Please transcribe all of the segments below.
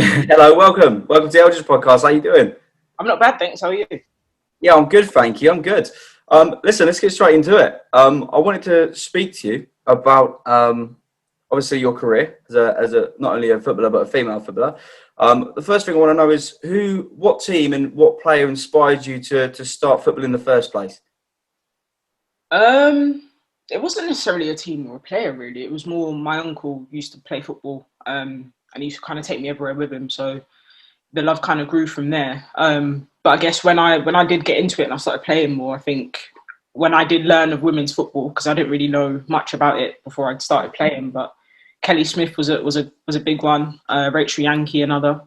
Hello, welcome to the Eldridge Podcast. How you doing? I'm not bad, thanks. How are you? Yeah, I'm good, thank you. I'm good. Listen, let's get straight into it. I wanted to speak to you about obviously your career as a not only a footballer but a female footballer. The first thing I want to know is what team and what player inspired you to start football in the first place? It wasn't necessarily a team or a player, really. It was more my uncle used to play football, and he used to kind of take me everywhere with him. So the love kind of grew from there. But I guess when I did get into it and I started playing more, I think when I did learn of women's football, because I didn't really know much about it before I'd started playing, but Kelly Smith was a big one, Rachel Yankee another,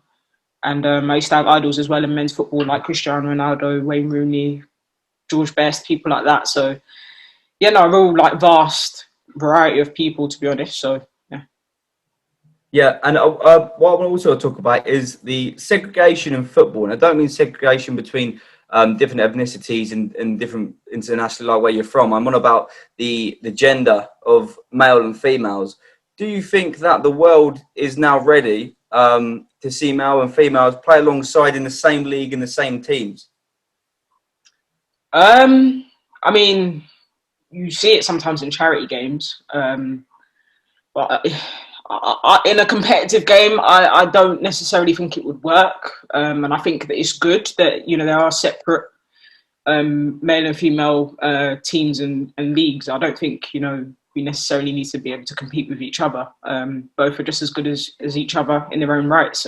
and I used to have idols as well in men's football like Cristiano Ronaldo, Wayne Rooney, George Best, people like that. So yeah, no, a real like vast variety of people, to be honest. So yeah. Yeah, and what I want to also talk about is the segregation in football. And I don't mean segregation between different ethnicities and different international, like where you're from. I'm on about the gender of male and females. Do you think that the world is now ready to see male and females play alongside in the same league in the same teams? I mean, you see it sometimes in charity games, but in a competitive game, I don't necessarily think it would work. And I think that it's good that, you know, there are separate male and female teams and leagues. I don't think, you know, we necessarily need to be able to compete with each other. Both are just as good as each other in their own rights.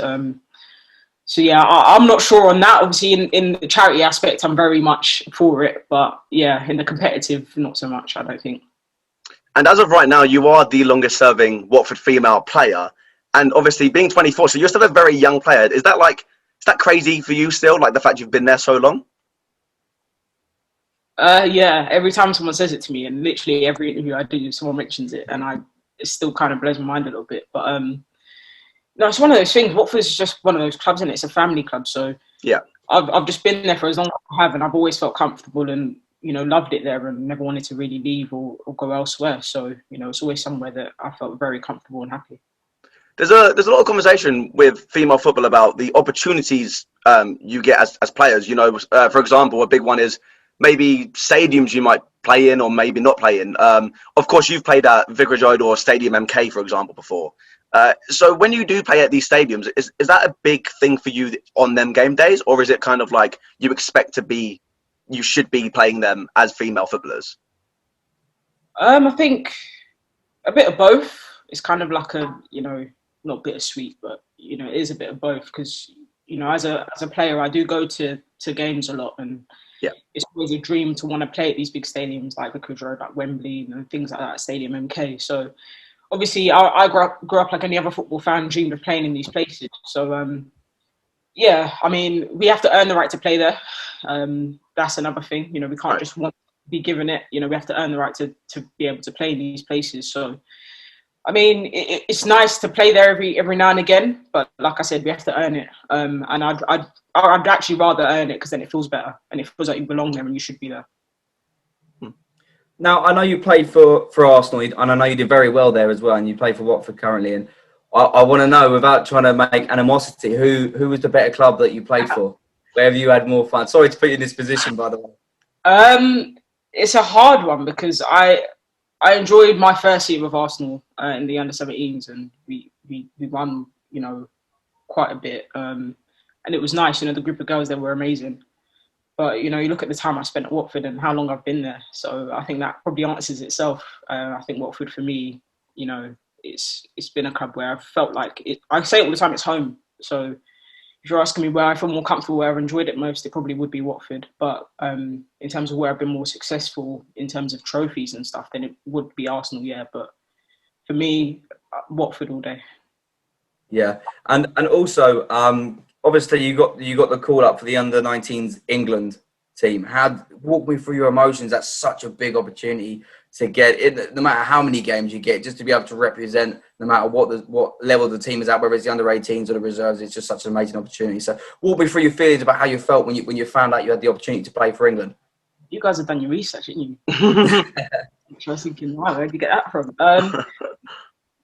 So yeah, I'm not sure on that. Obviously, in the charity aspect, I'm very much for it. But yeah, in the competitive, not so much, I don't think. And as of right now, you are the longest-serving Watford female player. And obviously, being 24, so you're still a very young player. Is that crazy for you still, like the fact you've been there so long? Yeah, every time someone says it to me, and literally every interview I do, someone mentions it, and it still kind of blows my mind a little bit. But no, it's one of those things. Watford's just one of those clubs, and it's a family club. So yeah, I've just been there for as long as I have, and I've always felt comfortable and, you know, loved it there and never wanted to really leave or go elsewhere. So, you know, it's always somewhere that I felt very comfortable and happy. There's a lot of conversation with female football about the opportunities you get as players. You know, for example, a big one is maybe stadiums you might play in or maybe not play in. Of course, you've played at Vicarage Road or Stadium MK, for example, before. So when you do play at these stadiums, is that a big thing for you on them game days, or is it kind of like you should be playing them as female footballers? I think a bit of both. It's kind of like a, you know, not bittersweet, but, you know, it is a bit of both because, you know, as a player, I do go to games a lot, and yeah, it's always a dream to want to play at these big stadiums like Vicarage Road, like Wembley, and things like that, Stadium MK. So obviously, I grew up like any other football fan, dreamed of playing in these places. So yeah, I mean, we have to earn the right to play there. That's another thing. You know, we can't just want to be given it. You know, we have to earn the right to be able to play in these places. So, I mean, it's nice to play there every now and again, but like I said, we have to earn it. And I'd actually rather earn it because then it feels better and it feels like you belong there and you should be there. Now, I know you played for Arsenal, and I know you did very well there as well, and you play for Watford currently. And I want to know, without trying to make animosity, who was the better club that you played for? Where have you had more fun? Sorry to put you in this position, by the way. It's a hard one because I enjoyed my first year with Arsenal in the under-17s, and we won, you know, quite a bit. And it was nice. You know, the group of girls there were amazing. But, you know, you look at the time I spent at Watford and how long I've been there. So I think that probably answers itself. I think Watford, for me, you know, it's been a club where I've felt like it. I say it all the time, it's home. So if you're asking me where I feel more comfortable, where I've enjoyed it most, it probably would be Watford. But in terms of where I've been more successful in terms of trophies and stuff, then it would be Arsenal, yeah. But for me, Watford all day. Yeah, and also, obviously you got the call up for the under-19s England team. Walk me through your emotions. That's such a big opportunity to get in, no matter how many games you get, just to be able to represent, no matter what level the team is at, whether it's the under-18s or the reserves. It's just such an amazing opportunity. So walk me through your feelings about how you felt when you found out you had the opportunity to play for England. You guys have done your research, didn't you? I was thinking, wow, where did you get that from?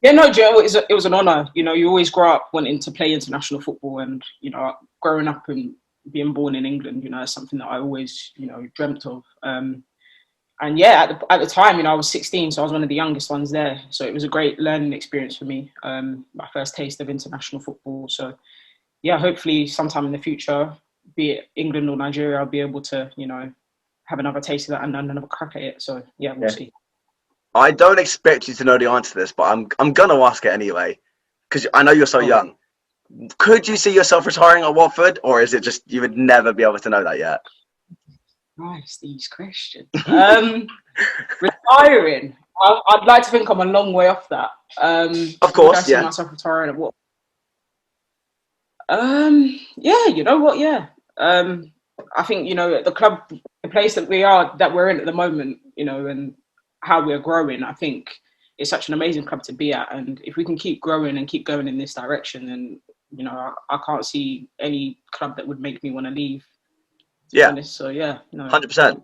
Yeah, no, Joe, it was an honour. You know, you always grow up wanting to play international football, and you know, growing up and being born in England, you know, is something that I always, you know, dreamt of. And yeah, at the time, you know, I was 16, so I was one of the youngest ones there. So it was a great learning experience for me. My first taste of international football. So yeah, hopefully sometime in the future, be it England or Nigeria, I'll be able to, you know, have another taste of that and another crack at it. So yeah, we'll see. I don't expect you to know the answer to this, but I'm gonna ask it anyway, because I know you're so young. Could you see yourself retiring at Watford, or is it just you would never be able to know that yet? Nice, these questions. Retiring. I'd like to think I'm a long way off that. Of course, I see myself retiring at what? Yeah, you know what? Yeah. I think, you know, the club, the place that we're in at the moment, you know, and how we're growing, I think it's such an amazing club to be at. And if we can keep growing and keep going in this direction, then, you know, I can't see any club that would make me want to leave. Yeah. So yeah, no. 100%.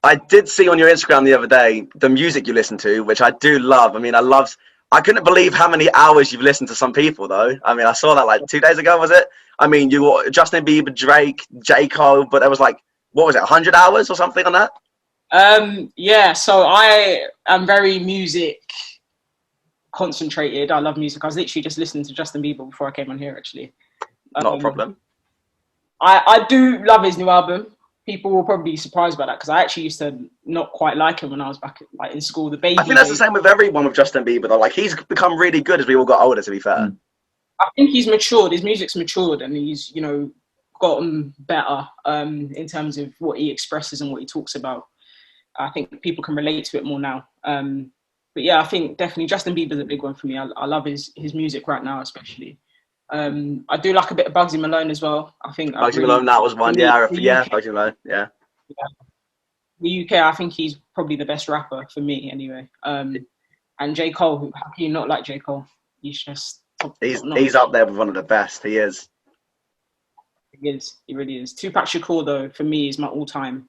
I did see on your Instagram the other day the music you listen to, which I do love. I mean, I couldn't believe how many hours you've listened to some people, though. I mean, I saw that like 2 days ago, was it? I mean, you were Justin Bieber, Drake, J. Cole, but there was like, what was it, 100 hours or something on that? Yeah, so I am very music concentrated. I love music. I was literally just listening to Justin Bieber before I came on here, actually. Not a problem. I do love his new album. People will probably be surprised by that because I actually used to not quite like him when I was back like in school. The Baby. I think that's the same with everyone with Justin Bieber, though. Like, he's become really good as we all got older, to be fair. I think he's matured. His music's matured, and he's, you know, gotten better in terms of what he expresses and what he talks about. I think people can relate to it more now. But yeah, I think definitely Justin Bieber's a big one for me. I love his music right now, especially. I do like a bit of Bugsy Malone as well. I think Bugsy Malone, that was one. Yeah, Bugsy Malone. Yeah. The UK, I think he's probably the best rapper for me, anyway. And J. Cole, how can you not like J. Cole? He's just he's up there with one of the best. He is. He is. He really is. Tupac Shakur, though, for me, is my all-time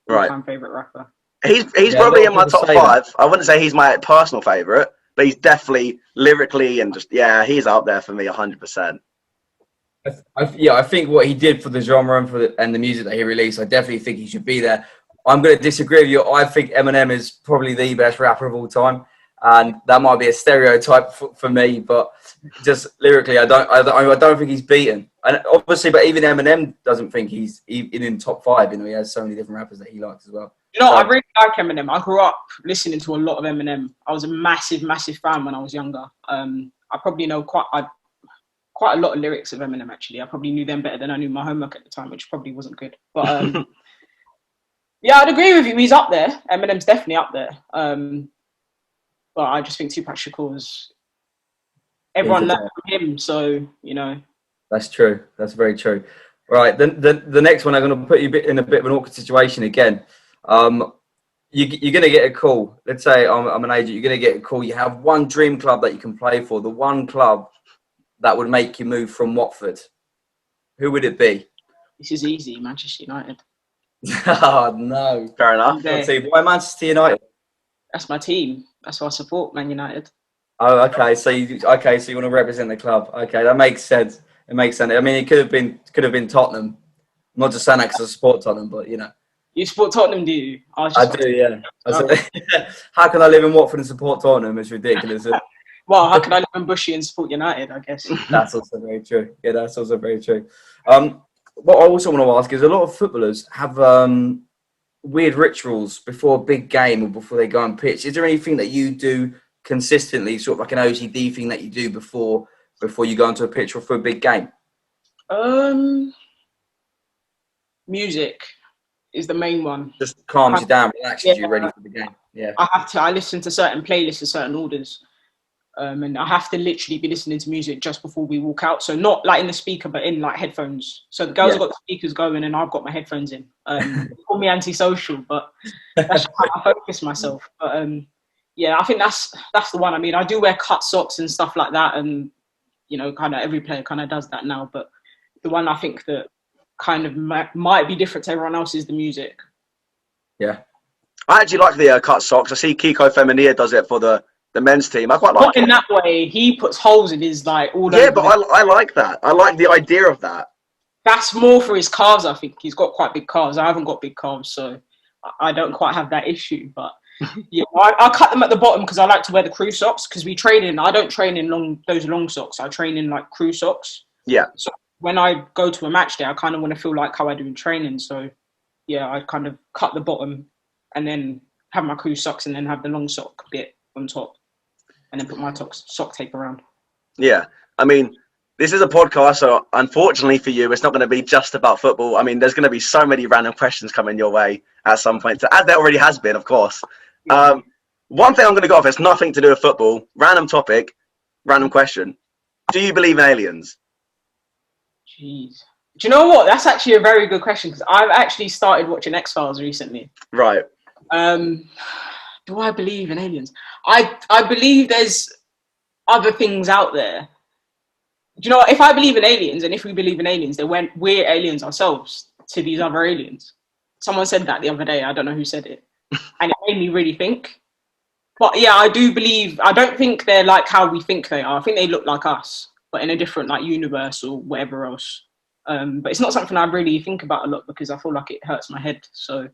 favorite rapper. He's probably in my top 5. I wouldn't say he's my personal favorite, but he's definitely lyrically and just he's up there for me 100%. I think what he did for the genre and the music that he released, I definitely think he should be there. I'm going to disagree with you. I think Eminem is probably the best rapper of all time, and that might be a stereotype for me, but just lyrically, I don't think he's beaten. And obviously, but even Eminem doesn't think he's in top 5. You know, he has so many different rappers that he likes as well. You know, I really like Eminem. I grew up listening to a lot of Eminem. I was a massive, massive fan when I was younger. I probably know quite a lot of lyrics of Eminem, actually. I probably knew them better than I knew my homework at the time, which probably wasn't good. But yeah, I'd agree with you. He's up there. Eminem's definitely up there. But I just think Tupac Shakur's... Everyone learned from him, so, you know. That's true. That's very true. Right, the next one, I'm going to put you in a bit of an awkward situation again. You're going to get a call. Let's say I'm an agent. You're going to get a call. You have one dream club that you can play for. The one club that would make you move from Watford. Who would it be? This is easy. Manchester United. Oh, no. Fair enough. Let's see. Why Manchester United? That's my team. That's why I support Man United. Oh, okay. So you want to represent the club. Okay, that makes sense. It makes sense. I mean, it could have been Tottenham. I'm not just saying that because I support Tottenham, but you know. You support Tottenham, do you? I do, yeah. How can I live in Watford and support Tottenham? It's ridiculous. Well, how can I live in Bushy and support United, I guess? That's also very true. Yeah, that's also very true. What I also want to ask is a lot of footballers have weird rituals before a big game or before they go on pitch. Is there anything that you do consistently, sort of like an OCD thing that you do before you go onto a pitch or for a big game? Music is the main one. Just calms you down, relaxes you, ready for the game. Yeah. I listen to certain playlists in certain orders. And I have to literally be listening to music just before we walk out. So not like in the speaker, but in like headphones. So the girls have got the speakers going and I've got my headphones in. Call me antisocial, but that's how I focus myself. But yeah, I think that's the one. I mean, I do wear cut socks and stuff like that. And, you know, kind of every player kind of does that now. But the one I think that kind of might be different to everyone else is the music. Yeah. I actually like the cut socks. I see Kiko Femenia does it for the The men's team. I quite Not like in it. that way. He puts holes in his like all Yeah, over. but I like that. I like the idea of that. That's more for his calves, I think. He's got quite big calves. I haven't got big calves, so I don't quite have that issue. But yeah, I cut them at the bottom because I like to wear the crew socks because we train in. I don't train in those long socks. I train in like crew socks. Yeah. So when I go to a match day, I kind of want to feel like how I do in training. So yeah, I kind of cut the bottom and then have my crew socks and then have the long sock bit on top and then put my sock tape around. Yeah. I mean, this is a podcast, so unfortunately for you, it's not going to be just about football. I mean, there's going to be so many random questions coming your way at some point, as there already has been, of course. Yeah. One thing I'm going to go off, it's nothing to do with football. Random topic, random question. Do you believe in aliens? Jeez. Do you know what? That's actually a very good question because I've actually started watching X-Files recently. Right. Do I believe in aliens? I believe there's other things out there. Do you know what? If I believe in aliens and if we believe in aliens, then we're aliens ourselves to these other aliens. Someone said that the other day. I don't know who said it. And it made me really think. But yeah, I do believe, I don't think they're like how we think they are. I think they look like us, but in a different like universe or whatever else. But it's not something I really think about a lot because I feel like it hurts my head. So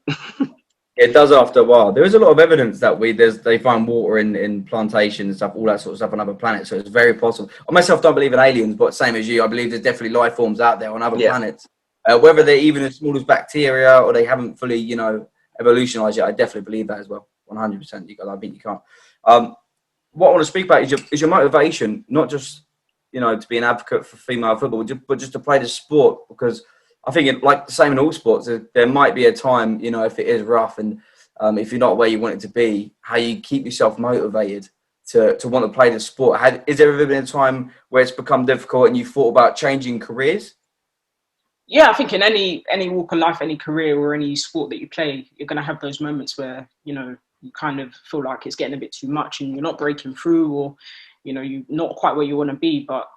It does after a while. There is a lot of evidence that they find water in plantations and stuff, all that sort of stuff on other planets. So it's very possible. I myself don't believe in aliens, but same as you, I believe there's definitely life forms out there on other planets. Whether they're even as small as bacteria or they haven't fully, evolutionized yet, I definitely believe that as well. 100%. I think you can't. What I want to speak about is your motivation, not just, to be an advocate for female football, but just to play the sport, because I think like the same in all sports, there might be a time, if it is rough and if you're not where you want it to be, how you keep yourself motivated to want to play the sport. Is there ever been a time where it's become difficult and you thought about changing careers? Yeah, I think in any walk of life, any career or any sport that you play, you're going to have those moments where, you kind of feel like it's getting a bit too much and you're not breaking through or, you're not quite where you want to be. But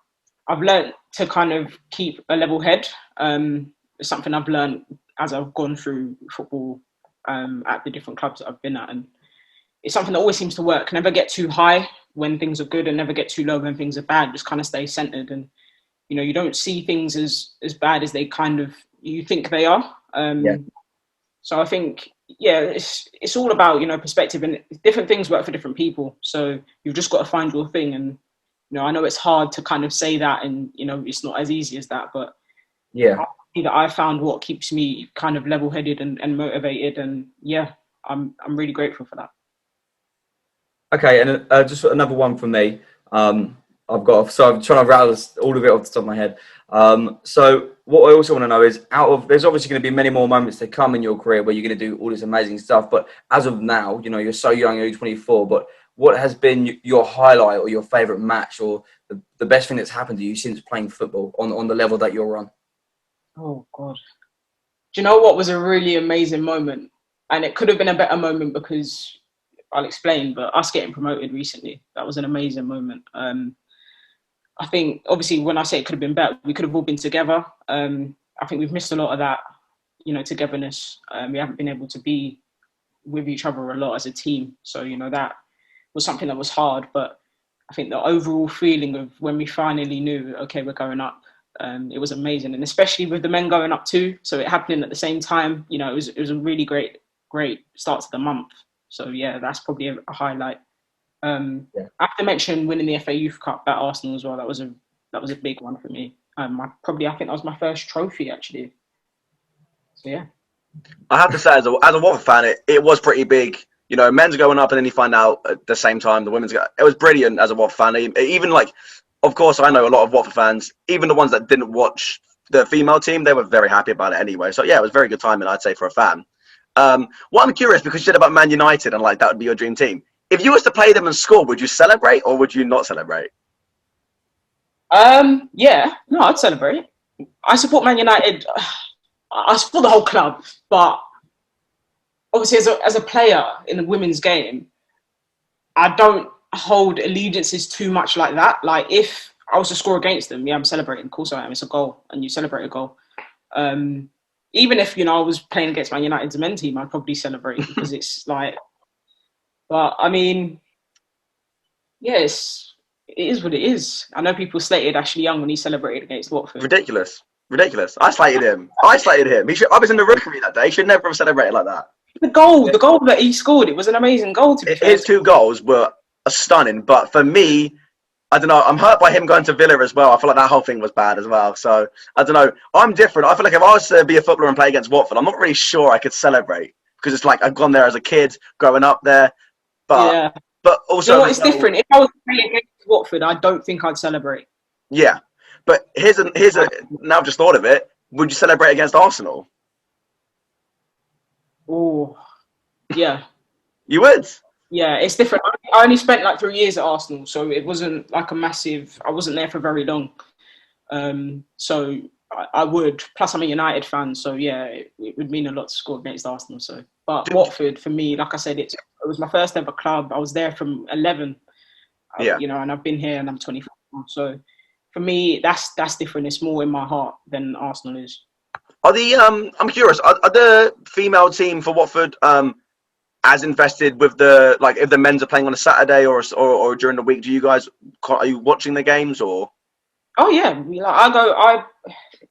I've learned to kind of keep a level head. It's something I've learned as I've gone through football at the different clubs that I've been at. And it's something that always seems to work. Never get too high when things are good and never get too low when things are bad. Just kind of stay centered and, you don't see things as bad as they kind of, you think they are. So I think, it's all about, perspective and different things work for different people. So you've just got to find your thing. And, I know it's hard to kind of say that and, it's not as easy as that, but I found what keeps me kind of level-headed and motivated. And I'm really grateful for that. Okay. And just another one from me. I'm trying to rattle all of it off the top of my head. So what I also want to know is there's obviously going to be many more moments to come in your career where you're going to do all this amazing stuff. But as of now, you're so young, you're 24, but what has been your highlight or your favorite match or the best thing that's happened to you since playing football on the level that you're on? Oh God. Do you know what was a really amazing moment? And it could have been a better moment because I'll explain, but us getting promoted recently, that was an amazing moment. I think, obviously, when I say it could have been better, we could have all been together. I think we've missed a lot of that, togetherness. We haven't been able to be with each other a lot as a team. So, that was something that was hard. But I think the overall feeling of when we finally knew, okay, we're going up, it was amazing. And especially with the men going up too. So it happening at the same time, it was a really great start to the month. So, that's probably a highlight. I have to mention winning the FA Youth Cup at Arsenal as well. That was a big one for me. I think that was my first trophy actually. So yeah. I have to say, as a Watford fan, it was pretty big. Men's going up and then you find out at the same time the women's. It was brilliant as a Watford fan. Even like, of course, I know a lot of Watford fans. Even the ones that didn't watch the female team, they were very happy about it anyway. So yeah, it was very good timing, I'd say, for a fan. What I'm curious, because you said about Man United and like that would be your dream team. If you was to play them and score, would you celebrate or would you not celebrate? I'd celebrate. I support Man United. I support the whole club, but obviously as a player in the women's game, I don't hold allegiances too much like that. Like if I was to score against them, I'm celebrating. Of course I am. It's a goal and you celebrate a goal. Even if, I was playing against Man United's men team, I'd probably celebrate because it's like, but I mean, yeah, it is what it is. I know people slated Ashley Young when he celebrated against Watford. Ridiculous. I slated him. I was in the rookery that day. He should never have celebrated like that. The goal that he scored, it was an amazing goal, to be fair. His 2 goals were stunning, but for me, I don't know. I'm hurt by him going to Villa as well. I feel like that whole thing was bad as well. So I don't know. I'm different. I feel like if I was to be a footballer and play against Watford, I'm not really sure I could celebrate because it's like I've gone there as a kid, growing up there. But also, you know what, it's different. If I was playing against Watford, I don't think I'd celebrate. Yeah, but here's a now I've just thought of it. Would you celebrate against Arsenal? Oh, yeah. You would. Yeah, it's different. I only spent like 3 years at Arsenal, so it wasn't like a massive. I wasn't there for very long, so I would. Plus, I'm a United fan, so yeah, it would mean a lot to score against Arsenal. So, but Watford for me, like I said, it was my first ever club. I was there from 11, Yeah. You know, and I've been here, and I'm 24. So, for me, that's different. It's more in my heart than Arsenal is. Are the I'm curious. Are the female team for Watford as invested with the, like, if the men's are playing on a Saturday or during the week? Are you watching the games or? Oh yeah,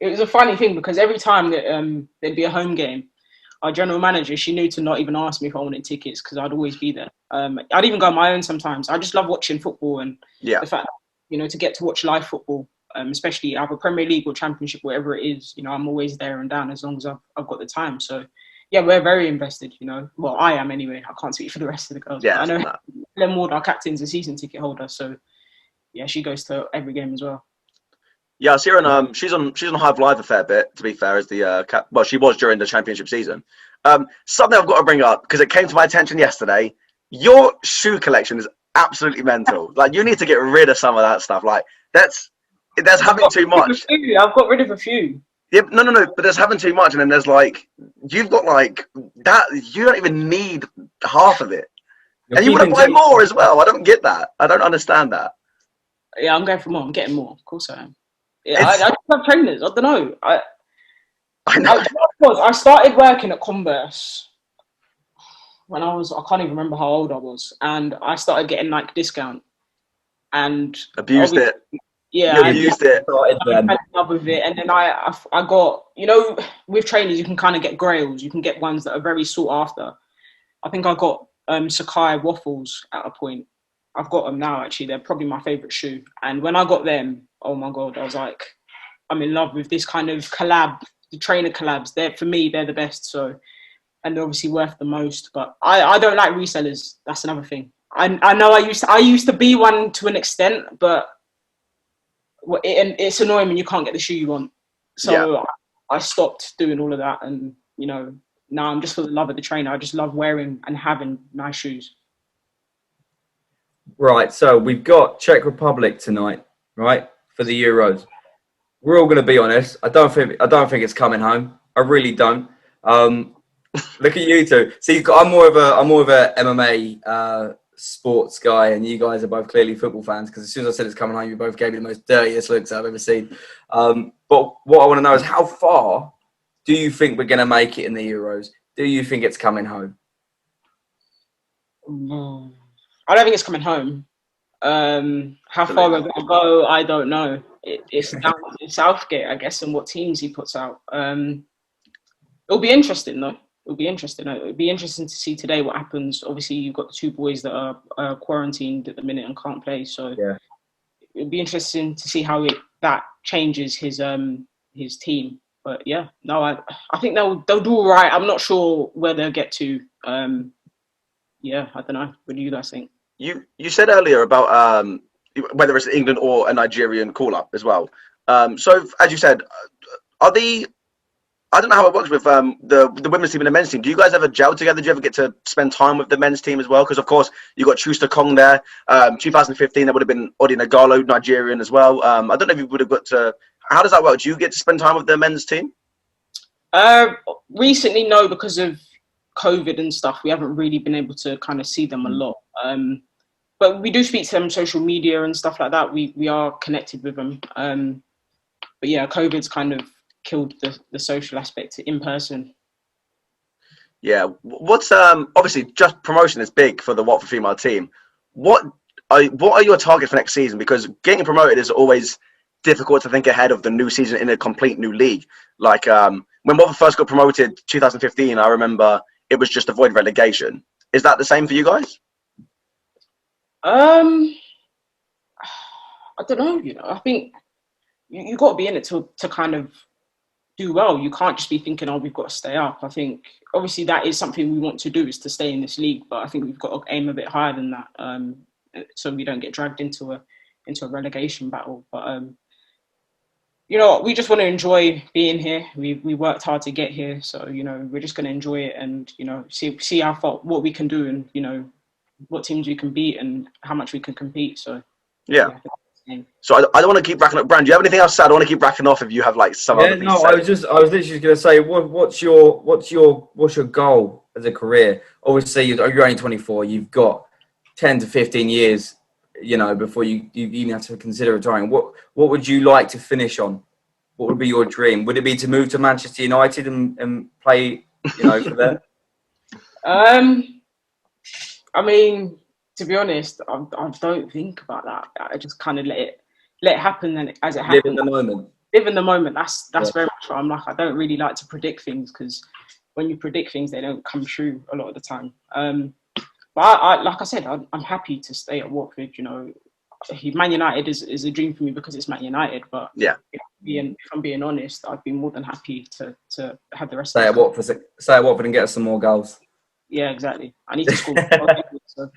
it was a funny thing because every time that there'd be a home game, our general manager, she knew to not even ask me if I wanted tickets because I'd always be there. I'd even go on my own sometimes. I just love watching football and the fact, you know, to get to watch live football, especially either Premier League or Championship, wherever it is, you know, I'm always there and down as long as I've got the time. So yeah, we're very invested, you know. Well, I am anyway. I can't speak for the rest of the girls. Yeah, I know Helen Ward, our captain's a season ticket holder, so yeah, she goes to every game as well. Yeah, I see her on, she's on Hive Live a fair bit, to be fair, as the well, she was during the Championship season. Something I've got to bring up because it came to my attention yesterday. Your shoe collection is absolutely mental. Like, you need to get rid of some of that stuff. Like, that's having too much. I've got rid of a few. Yeah, no, but there's having too much, and then there's like, you've got like that. You don't even need half of it, and you want to buy more as well. I don't get that. I don't understand that. Yeah, I'm going for more. I'm getting more. Of course I am. Yeah, I just love trainers. I don't know. I know. I started working at Converse when I can't even remember how old I was, and I started getting like discount and abused it. Yeah, I used it. I fell in love with it, and then I got, you know, with trainers you can kind of get grails. You can get ones that are very sought after. I think I got Sakai waffles at a point. I've got them now, actually. They're probably my favourite shoe. And when I got them, oh my God, I was like, I'm in love with this kind of collab, the trainer collabs. For me, they're the best. So, and they're obviously worth the most. But I don't like resellers. That's another thing. I know I used to be one to an extent, but it's annoying when you can't get the shoe you want. So I stopped doing all of that. And, you know, now I'm just for the love of the trainer. I just love wearing and having nice shoes. Right, so we've got Czech Republic tonight, right, for the Euros. We're all going to be honest. I don't think it's coming home. I really don't. Look at you two. See, I'm more of a MMA sports guy, and you guys are both clearly football fans. Because as soon as I said it's coming home, you both gave me the most dirtiest looks I've ever seen. But what I want to know is, how far do you think we're going to make it in the Euros? Do you think it's coming home? I don't think it's coming home. How far we're going to go, I don't know. It's down to Southgate, I guess, and what teams he puts out. It'll be interesting, though. It'll be interesting to see today what happens. Obviously, you've got the two boys that are quarantined at the minute and can't play. So it'll be interesting to see how that changes his team. But yeah, no, I think they'll do all right. I'm not sure where they'll get to. Yeah, I don't know. What do you guys think? You said earlier about whether it's England or a Nigerian call-up as well. So, as you said, I don't know how it works with the women's team and the men's team. Do you guys ever gel together? Do you ever get to spend time with the men's team as well? Because, of course, you got Chusta Kong there. 2015, there would have been Odi Nagalo, Nigerian as well. I don't know if you would have got to... How does that work? Do you get to spend time with the men's team? Recently, no, because of COVID and stuff. We haven't really been able to kind of see them a lot. But we do speak to them on social media and stuff like that. We are connected with them. But yeah, COVID's kind of killed the social aspect in person. Yeah. What's obviously just promotion is big for the Watford female team. What what are your targets for next season? Because getting promoted is always difficult to think ahead of the new season in a complete new league. Like when Watford first got promoted 2015, I remember it was just avoid relegation. Is that the same for you guys? I don't know. I think you got to be in it to kind of do well. You can't just be thinking, oh, we've got to stay up. I think obviously that is something we want to do, is to stay in this league, but I think we've got to aim a bit higher than that, so we don't get dragged into a relegation battle. But we just want to enjoy being here. We worked hard to get here, so we're just going to enjoy it and see how far, what we can do, and what teams we can beat and how much we can compete. So yeah. So I don't want to keep racking up. Brand, do you have anything else to say? I don't want to keep racking off if you have like some other things. No, I was literally just going to say, what's your goal as a career? Obviously, you're only 24. You've got 10 to 15 years, before you even have to consider retiring. What would you like to finish on? What would be your dream? Would it be to move to Manchester United and play, for them? I mean, to be honest, I don't think about that. I just kind of let it happen, and as it happens. Live in the moment. Live in the moment. That's very much what I'm like. I don't really like to predict things, because when you predict things, they don't come true a lot of the time. But I like I said, I'm happy to stay at Watford. Man United is a dream for me because it's Man United. But yeah, if I'm being honest, I'd be more than happy to have the rest. Stay at Watford and get us some more goals. Yeah, exactly. I need to score. So.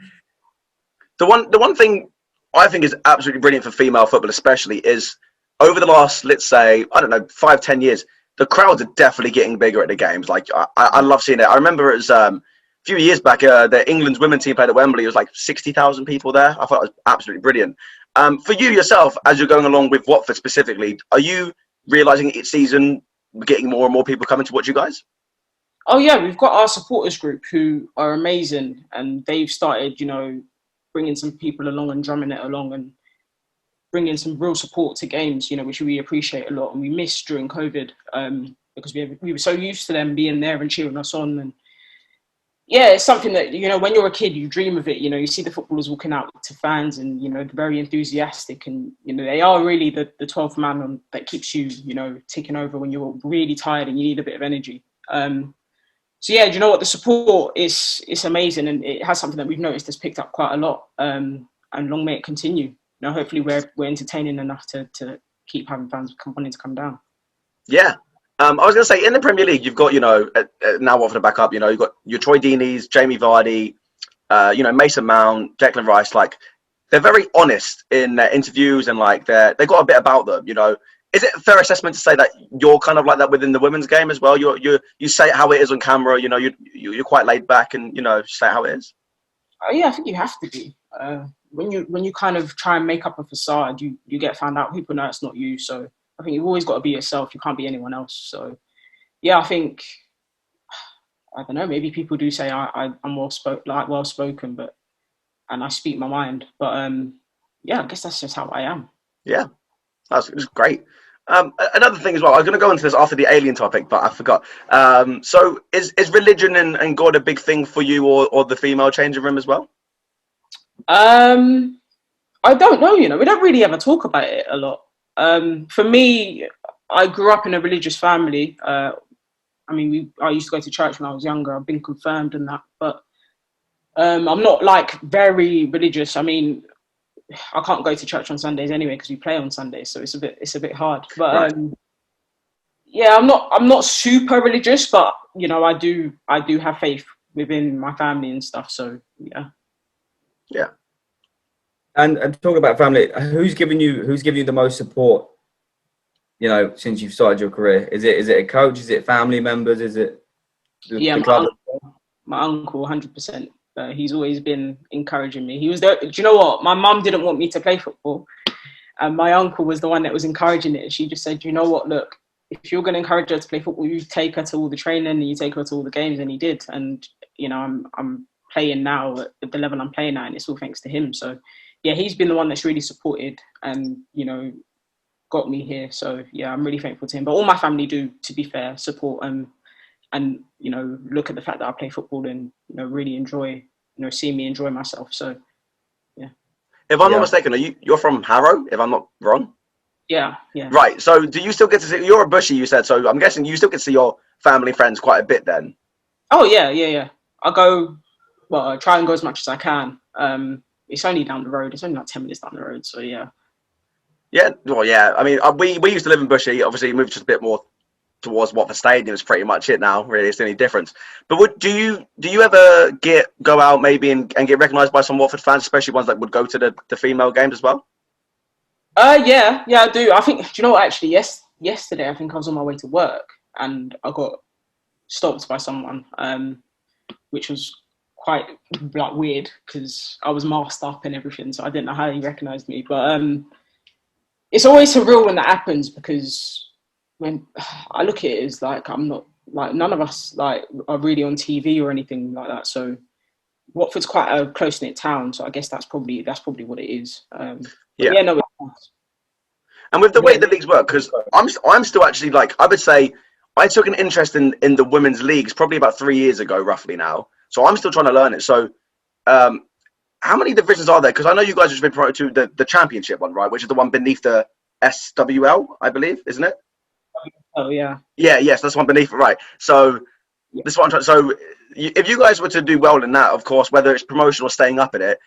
The one thing I think is absolutely brilliant for female football, especially, is over the last, let's say, 5-10 years, the crowds are definitely getting bigger at the games. Like I love seeing it. I remember it was a few years back, the England's women's team played at Wembley. It was like 60,000 people there. I thought it was absolutely brilliant. For you yourself, as you're going along with Watford specifically, are you realising each season we're getting more and more people coming to watch you guys? Oh yeah, we've got our supporters group who are amazing, and they've started, bringing some people along and drumming it along and bringing some real support to games, which we appreciate a lot, and we missed during COVID because we were so used to them being there and cheering us on. And yeah, it's something that, when you're a kid, you dream of it. You see the footballers walking out to fans and, they're very enthusiastic, and, they are really the 12th man that keeps you, ticking over when you're really tired and you need a bit of energy. So yeah, do you know what? The support is amazing, and it has something that we've noticed has picked up quite a lot. And long may it continue. Hopefully we're entertaining enough to keep having fans wanting to come down. Yeah. I was going to say, in the Premier League, you've got, now Watford back up, you've got your Troy Deeneys, Jamie Vardy, Mason Mount, Declan Rice. Like, they're very honest in their interviews, and like they've got a bit about them, Is it a fair assessment to say that you're kind of like that within the women's game as well? You say it how it is on camera. You're quite laid back and say it how it is. Yeah, I think you have to be. When you kind of try and make up a facade, you get found out. People know it's not you. So I think you've always got to be yourself. You can't be anyone else. So yeah, I think, I don't know. Maybe people do say I'm well spoken, and I speak my mind. But yeah, I guess that's just how I am. Yeah, that's great. Another thing as well, I was going to go into this after the alien topic, but I forgot. So is religion and God a big thing for you, or the female changing room as well? I don't know, we don't really ever talk about it a lot. For me, I grew up in a religious family. I used to go to church when I was younger. I've been confirmed and that, but I'm not like very religious. I can't go to church on Sundays anyway because we play on Sundays, so it's a bit hard. But right. Yeah, I'm not super religious, but I do have faith within my family and stuff. So yeah. Yeah. And talking about family, who's giving you the most support? Since you've started your career, is it a coach? Is it family members? Is it the club? My uncle, 100%. He's always been encouraging me. He was there. Do you know what? My mum didn't want me to play football, and my uncle was the one that was encouraging it. She just said, "You know what? Look, if you're going to encourage her to play football, you take her to all the training and you take her to all the games." And he did. And I'm playing now at the level I'm playing at, and it's all thanks to him. So yeah, he's been the one that's really supported and got me here. So yeah, I'm really thankful to him. But all my family do, to be fair, support and look at the fact that I play football and really enjoy seeing me enjoy myself. So yeah. If I'm not mistaken, you're from Harrow, if I'm not wrong? Yeah. Right. So do you still get to see, you're a Bushy, you said, so I'm guessing you still get to see your family and friends quite a bit then? Oh, yeah. I try and go as much as I can. It's only down the road. It's only like 10 minutes down the road, so yeah. Yeah, well, yeah. I mean, we used to live in Bushy. Obviously, moved just a bit more towards Watford Stadium. Is pretty much it now. Really, it's the only difference. But do you ever go out maybe and get recognised by some Watford fans, especially ones that would go to the female games as well? Yeah, I do. I think. Do you know what? Actually, yesterday I think I was on my way to work and I got stopped by someone, which was quite like weird because I was masked up and everything, so I didn't know how he recognised me. But it's always surreal when that happens because when I look at it as like I'm not like none of us like are really on TV or anything like that. So Watford's quite a close knit town, so I guess that's probably what it is. Yeah, no. And with the way the leagues work, because I'm still actually like I would say I took an interest in the women's leagues probably about 3 years ago, roughly now. So I'm still trying to learn it. So, how many divisions are there? Because I know you guys have just been promoted to the championship one, right? Which is the one beneath the SWL, I believe, isn't it? Oh yeah. Yeah, yes, that's one beneath it, right? So this is what I'm trying. So if you guys were to do well in that, of course, whether it's promotion or staying up in it,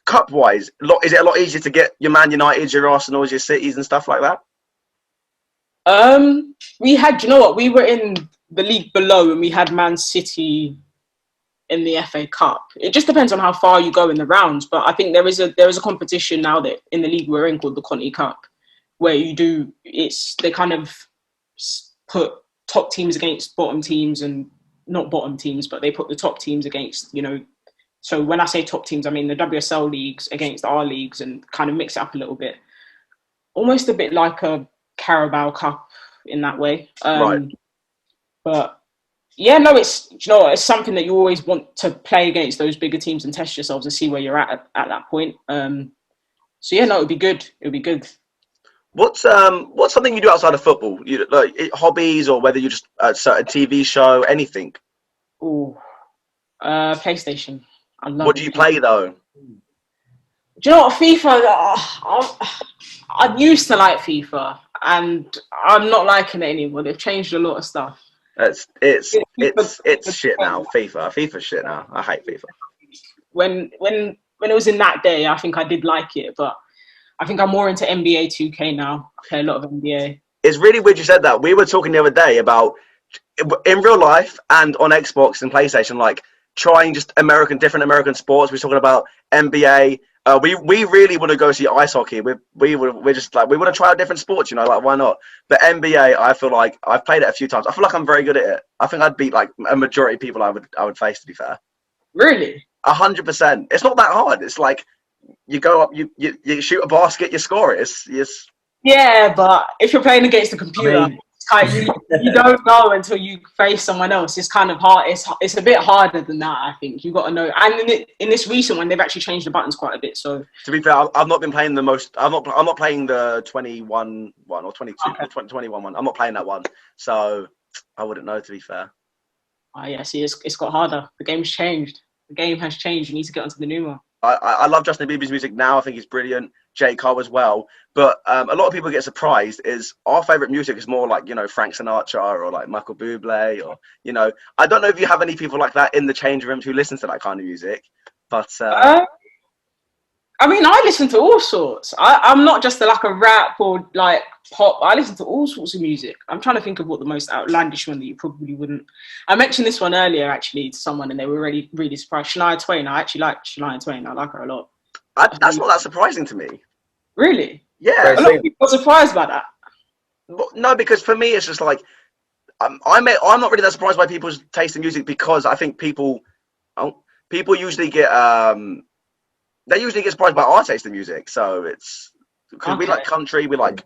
cup wise, is it a lot easier to get your Man United, your Arsenals, your Cities, and stuff like that? We had, you know what? We were in the league below, and we had Man City in the FA Cup. It just depends on how far you go in the rounds, but I think there is a competition now that in the league we're in called the Conti Cup, where they kind of put top teams against bottom teams, and not bottom teams, but they put the top teams against, you know. So when I say top teams, I mean the WSL leagues against our leagues, and kind of mix it up a little bit, almost a bit like a Carabao Cup in that way. Right. But yeah, no, it's something that you always want to play against those bigger teams and test yourselves and see where you're at that point. So yeah, no, it'd be good. What's something you do outside of football? You like hobbies, or whether you just a TV show, anything? PlayStation. I love. What do you play though? Do you know what, FIFA? I used to like FIFA, and I'm not liking it anymore. They've changed a lot of stuff. It's shit now. FIFA's shit now. I hate FIFA. When it was in that day, I think I did like it, but I think I'm more into NBA 2K now. I play a lot of NBA. It's really weird you said that. We were talking the other day about in real life and on Xbox and PlayStation, like trying just different American sports. We're talking about NBA. We really want to go see ice hockey. We're just like we want to try out different sports, you know, like why not? But NBA, I feel like I've played it a few times. I feel like I'm very good at it. I think I'd beat like a majority of people I would face, to be fair. Really? 100%. It's not that hard. It's like you go up, you shoot a basket, you score it. It's yeah, but if you're playing against the computer, you don't know until you face someone else. It's kind of hard. It's a bit harder than that, I think. You got to know. And in this recent one, they've actually changed the buttons quite a bit. So to be fair, I've not been playing the most. I'm not playing the 21 one or 22 or 21 one. I'm not playing that one, so I wouldn't know, to be fair. Oh yeah, see, it's got harder. The game's changed. The game has changed. You need to get onto the new one. I love Justin Bieber's music now. I think he's brilliant. J. Cole as well. But a lot of people get surprised is our favourite music is more like, you know, Frank Sinatra or like Michael Bublé or, you know, I don't know if you have any people like that in the change rooms who listen to that kind of music, but... I mean, I listen to all sorts. I'm not just like a rap or like pop. I listen to all sorts of music. I'm trying to think of what the most outlandish one that you probably wouldn't. I mentioned this one earlier actually to someone, and they were really, really surprised. Shania Twain. I actually like Shania Twain. I like her a lot. That's not that surprising to me. Really? Yeah. A lot of people are surprised by that. No, because for me, it's just like I'm not really that surprised by people's taste in music, because I think people usually get they usually get surprised by our taste in music. So it's because we like country, we like,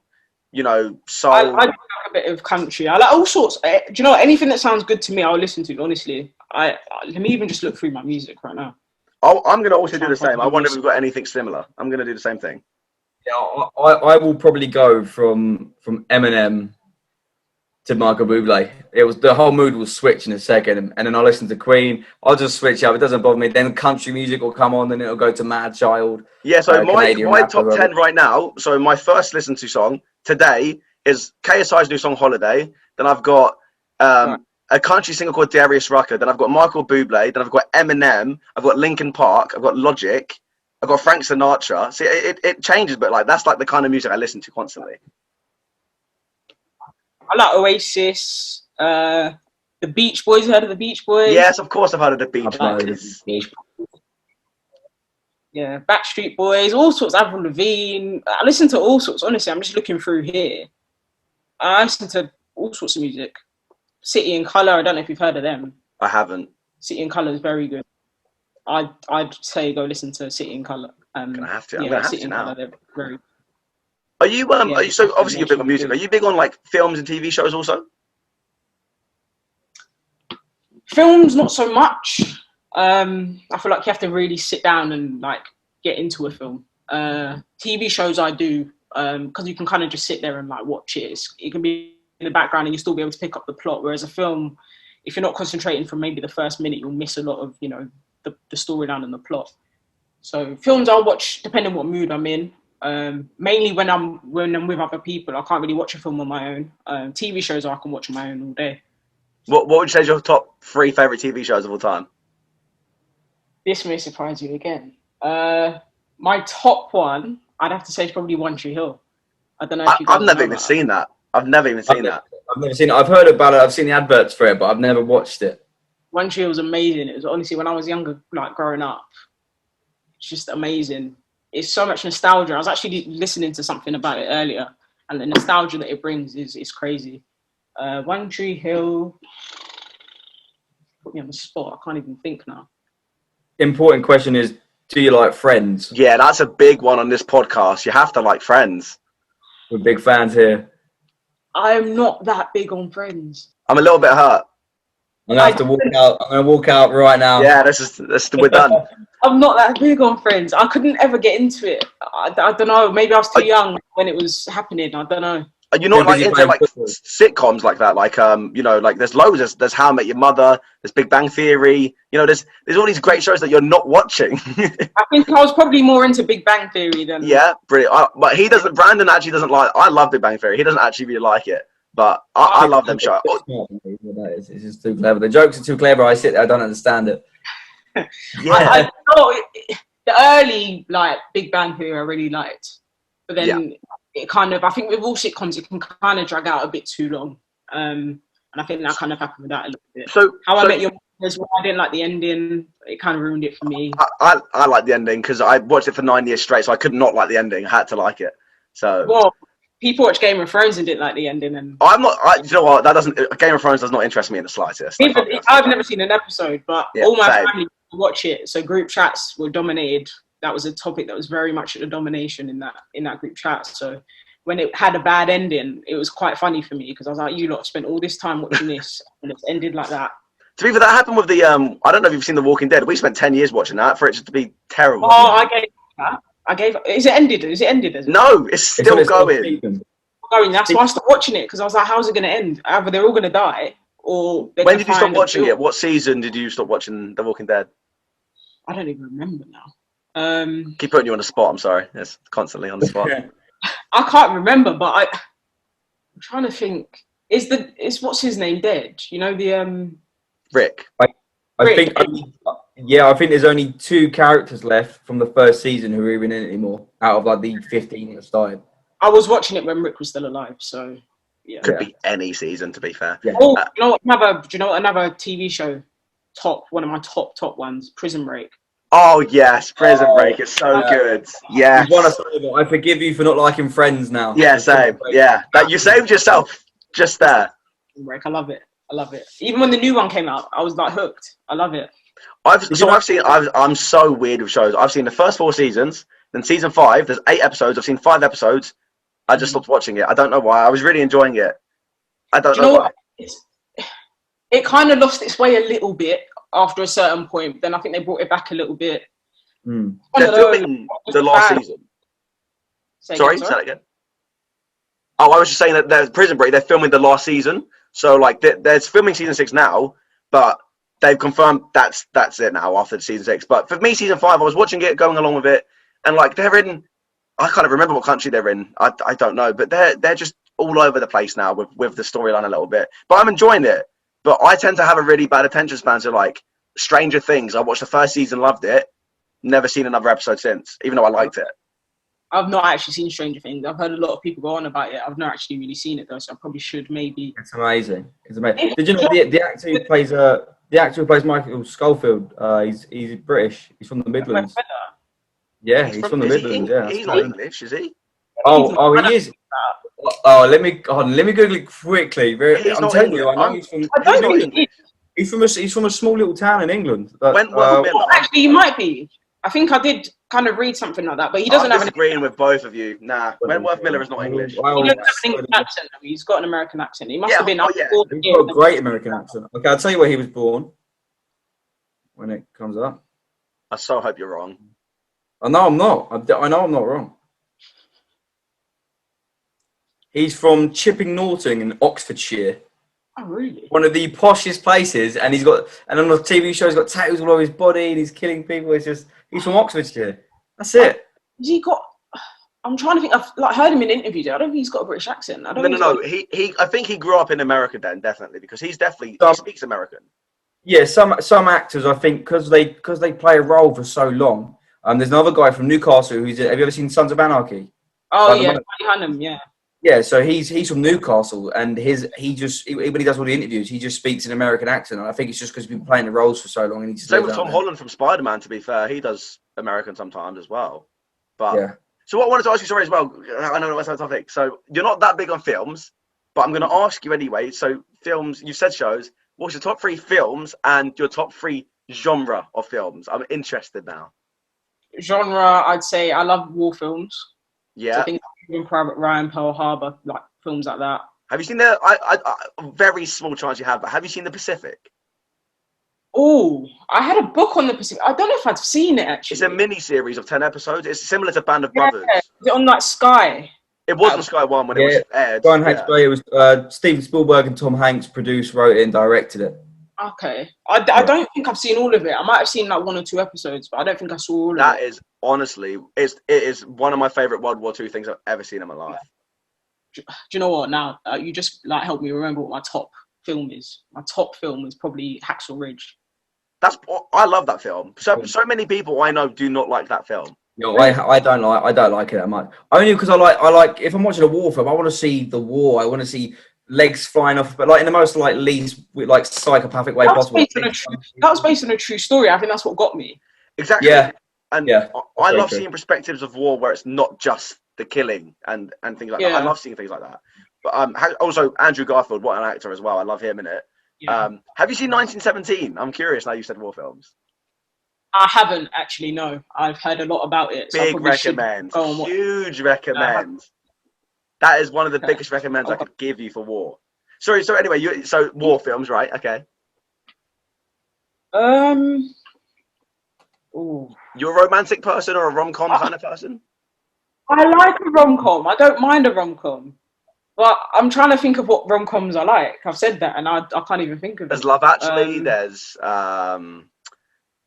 you know, soul. I like a bit of country. I like all sorts. Do you know what? Anything that sounds good to me, I'll listen to. Honestly, let me even just look through my music right now. I'm going to also do the same. I wonder if we've got anything similar. I'm going to do the same thing. Yeah, I will probably go from Eminem to Michael Bublé. It was the whole mood will switch in a second, and then I'll listen to Queen. I'll just switch up. It doesn't bother me. Then country music will come on, and it'll go to Mad Child. Yeah, so my Canadian top 10 right now. So my first listen to song today is KSI's new song Holiday. Then I've got a country singer called Darius Rucker. Then I've got Michael Bublé. Then I've got Eminem. I've got Linkin Park. I've got Logic. I've got Frank Sinatra. See, it changes, but like that's like the kind of music I listen to constantly. I like Oasis, the Beach Boys. Heard of the Beach Boys? Yes, of course I've heard of the Beach Boys. Yeah, Backstreet Boys, all sorts. Avril Lavigne. I listen to all sorts. Honestly, I'm just looking through here. I listen to all sorts of music. City and Colour. I don't know if you've heard of them. I haven't. City and Colour is very good. I'd say go listen to City and Colour. I'm gonna have to. I'm gonna have City to and now. Colour, they're very. Are you so obviously you're big on music? Are you big on like films and TV shows also? Films, not so much. I feel like you have to really sit down and like get into a film. TV shows I do because you can kind of just sit there and like watch it. It can be in the background and you still be able to pick up the plot. Whereas a film, if you're not concentrating from maybe the first minute, you'll miss a lot of the storyline and the plot. So films I'll watch depending on what mood I'm in. Mainly when I'm with other people, I can't really watch a film on my own. TV shows I can watch on my own all day. What would you say is your top 3 favorite TV shows of all time? This may surprise you again. My top one, I'd have to say, is probably One Tree Hill. I don't know if you guys I've never even seen that. I've never even seen that. I've never seen it. I've heard about it. I've seen the adverts for it, but I've never watched it. One Tree Hill was amazing. It was honestly when I was younger, like growing up, it's just amazing. It's so much nostalgia. I was actually listening to something about it earlier, and the nostalgia that it brings is crazy. One Tree Hill put me on the spot. I can't even think now. Important question is, do you like Friends? Yeah, that's a big one on this podcast. You have to like Friends. We're big fans here. I'm not that big on Friends. I'm a little bit hurt. I'm gonna have to walk out. I'm gonna walk out right now. Yeah, we're done. I'm not that big on Friends. I couldn't ever get into it. I don't know. Maybe I was too young when it was happening. I don't know. You're not like into like sitcoms like that. Like like there's loads. There's How I Met Your Mother. There's Big Bang Theory. There's all these great shows that you're not watching. I think I was probably more into Big Bang Theory than. Yeah, brilliant. But he doesn't. Brandon actually doesn't like. I love Big Bang Theory. He doesn't actually really like it. But I love them shows. It's just too clever. The jokes are too clever. I sit there, I don't understand it. Yeah. The early like Big Bang Theory I really liked, but then it kind of, I think with all sitcoms it can kind of drag out a bit too long, and I think that kind of happened with that a little bit. So I Met Your Mother as well. I didn't like the ending. It kind of ruined it for me. I like the ending because I watched it for 9 years straight, so I could not like the ending. I had to like it. So. Well, people watch Game of Thrones and didn't like the ending, and I'm not. You know what? Game of Thrones does not interest me in the slightest. I've never seen an episode, but all my family watch it. So group chats were dominated. That was a topic that was very much a domination in that group chat. So when it had a bad ending, it was quite funny for me because I was like, "You lot spent all this time watching this, and it's ended like that." To be fair, that happened with the I don't know if you've seen The Walking Dead. We spent 10 years watching that for it just to be terrible. Oh, I gave that. Is it ended? Is it ended? No, it's still going. That's why I stopped watching it because I was like, "How's it going to end? Either they're all going to die, or." When did you stop watching it? What season did you stop watching The Walking Dead? I don't even remember now. Keep putting you on the spot. I'm sorry. It's constantly on the spot. I can't remember, but I'm trying to think. Is what's his name dead? Rick. I think there's only 2 characters left from the first season who are even in it anymore out of like the 15 that started. I was watching it when Rick was still alive, so yeah. Could be any season, to be fair. Yeah. Oh, do you know what? Another TV show, one of my top ones, Prison Break. Oh yes, Prison Break is so good. Yeah. I forgive you for not liking Friends now. Yeah, same. Yeah, that you saved yourself just there. Prison Break, I love it. Even when the new one came out, I was like hooked. I love it. I'm so weird with shows. I've seen the first 4 seasons, then season 5. There's 8 episodes. I've seen 5 episodes. I just stopped watching it. I don't know why. I was really enjoying it. I don't know why. It kind of lost its way a little bit after a certain point. Then I think they brought it back a little bit. They're filming the last season. Sorry, say that again. Oh, I was just saying that there's Prison Break. They're filming the last season, so like there's filming season 6 now, but they've confirmed that's it now after season 6. But for me, season 5, I was watching it, going along with it, and like they're in, I can't even remember what country they're in. I don't know, but they're just all over the place now with the storyline a little bit. But I'm enjoying it. But I tend to have a really bad attention span to like Stranger Things. I watched the first season, loved it, never seen another episode since, even though I liked it. I've not actually seen Stranger Things. I've heard a lot of people go on about it. I've not actually really seen it though, so I probably should maybe. It's amazing. It's amazing. Did you know the actor who plays Michael Schofield? He's British. He's from the Midlands. Yeah, he's from the Midlands. Yeah, he's not English, is he? Oh, he is. Oh, let me Google it quickly. I'm telling you, I know he's from. He's from a small little town in England. Actually, he might be. I think I did kind of read something like that, but he doesn't have. I'm disagreeing with both of you. Nah, Wentworth Miller is not English. He doesn't have an English accent. He's got an American accent. He must have been. He's got a great American accent. Okay, I'll tell you where he was born. When it comes up. I so hope you're wrong. I know I'm not. I know I'm not wrong. He's from Chipping Norton in Oxfordshire. Oh, really? One of the poshest places, and on the TV show, he's got tattoos all over his body, and he's killing people. He's from Oxfordshire. That's it. Has he got? I'm trying to think. I've heard him in interviews. I don't think he's got a British accent. No. I think he grew up in America then, definitely, because he speaks American. Yeah, some actors, I think, because they play a role for so long. There's another guy from Newcastle have you ever seen Sons of Anarchy? Oh yeah, Hanum, yeah. Yeah, so he's from Newcastle, and when he does all the interviews, he just speaks an American accent, and I think it's just because he's been playing the roles for so long. And he just same with Tom Holland from Spider-Man. To be fair, he does American sometimes as well. But yeah. So what I wanted to ask you, sorry, as well. I know that's our topic. So you're not that big on films, but I'm going to ask you anyway. So films, you said shows. What's your top 3 films and your top 3 genre of films? I'm interested now. Genre, I'd say I love war films. Yeah. So I think Private Ryan, Pearl Harbor, like films like that. Have you seen I very small chance you have, but have you seen The Pacific? Oh, I had a book on The Pacific. I don't know if I've seen it actually. It's a mini series of 10 episodes. It's similar to Band of Brothers. Is it on like Sky? It was on Sky One when it was aired. Brian Hanks, it was Steven Spielberg and Tom Hanks produced, wrote it, and directed it. Okay. I don't think I've seen all of it. I might have seen like 1 or 2 episodes, but I don't think I saw all of it. That is honestly, it is one of my favorite World War II things I've ever seen in my life. Do you know what? Now you just like helped me remember what my top film is. My top film is probably Hacksaw Ridge. I love that film. So many people I know do not like that film. No, I don't like it that much. Only because I like if I'm watching a war film, I want to see the war. I want to see legs flying off, but like in the most least psychopathic way possible. That was based on a true story. I think that's what got me. Exactly. Yeah. And I love seeing perspectives of war where it's not just the killing and things like that. I love seeing things like that. But also Andrew Garfield, what an actor as well. I love him in it. Yeah. Have you seen 1917? I'm curious now you said war films. I haven't actually, no. I've heard a lot about it. So big recommend. Huge recommend. That is one of the biggest recommends I could give you for war. Sorry, so anyway, so war films, right? Okay. Ooh. You're a romantic person or a rom-com kind of person? I like a rom-com. I don't mind a rom-com. But I'm trying to think of what rom-coms I like. I've said that and I can't even think of it. There's Love Actually. There's a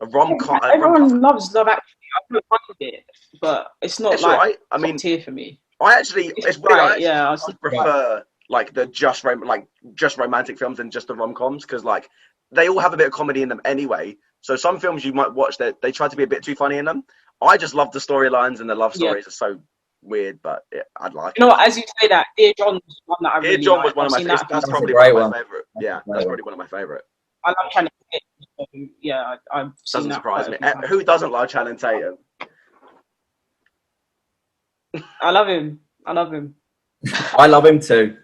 rom-com. Everyone loves Love Actually. I don't mind it, but it's not right. I mean, tier for me. It's weird. Right, I prefer like the just romantic films than just the rom-coms because like they all have a bit of comedy in them anyway. So some films you might watch that they try to be a bit too funny in them. I just love the storylines and the love stories are so weird, but I'd like. You know what? As you say that, Dear John was one that I really. Dear John was one of my favorites. That's probably one of my favorite. Yeah, that's probably one of my favorite. I love Channing Tatum. So yeah, I've seen that. Doesn't surprise me. Who doesn't love Channing Tatum? I love him. I love him. I love him too.